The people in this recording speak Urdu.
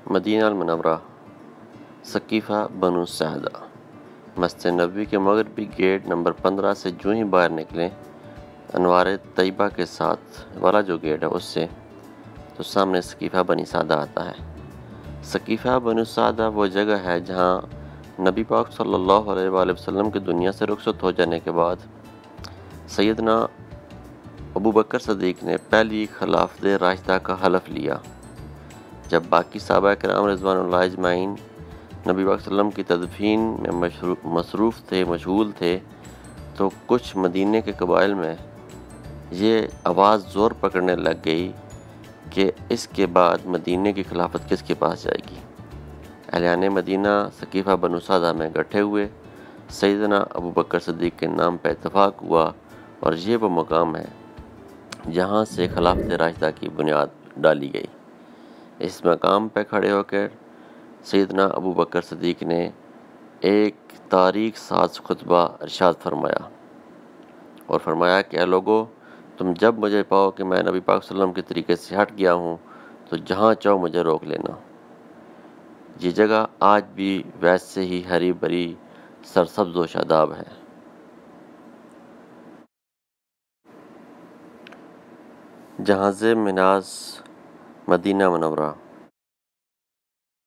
مدینہ المنورہ، ثقیفہ بنو ساعدہ۔ مسجد نبوی کے مغربی گیٹ نمبر 15 سے جو ہی باہر نکلیں، انوار طیبہ کے ساتھ والا جو گیٹ ہے اس سے، تو سامنے ثقیفہ بنی ساعدہ آتا ہے۔ ثقیفہ بنو ساعدہ وہ جگہ ہے جہاں نبی پاک صلی اللہ علیہ وآلہ وسلم کی دنیا سے رخصت ہو جانے کے بعد سیدنا ابو بکر صدیق نے پہلی خلافت راشدہ کا حلف لیا۔ جب باقی صحابہ کرام رضوان اللہ اجمعین نبی پاک صلی اللہ علیہ وسلم کی تدفین میں مصروف تھے، مشغول تھے، تو کچھ مدینے کے قبائل میں یہ آواز زور پکڑنے لگ گئی کہ اس کے بعد مدینے کی خلافت کس کے پاس جائے گی۔ اہلِ مدینہ ثقیفہ بنو ساعدہ میں اکٹھے ہوئے، سیدنا ابو بکر صدیق کے نام پہ اتفاق ہوا، اور یہ وہ مقام ہے جہاں سے خلافت راشدہ کی بنیاد ڈالی گئی۔ اس مقام پہ کھڑے ہو کر سیدنا ابو بکر صدیق نے ایک تاریخ ساز خطبہ ارشاد فرمایا، اور فرمایا کہ اے لوگو، تم جب مجھے پاؤ کہ میں نبی پاک صلی اللہ علیہ وسلم کے طریقے سے ہٹ گیا ہوں تو جہاں چاہو مجھے روک لینا۔ یہ جگہ آج بھی ویسے ہی ہری بھری، سرسبز و شاداب ہے۔ جہاز مناز، مدینہ منورہ۔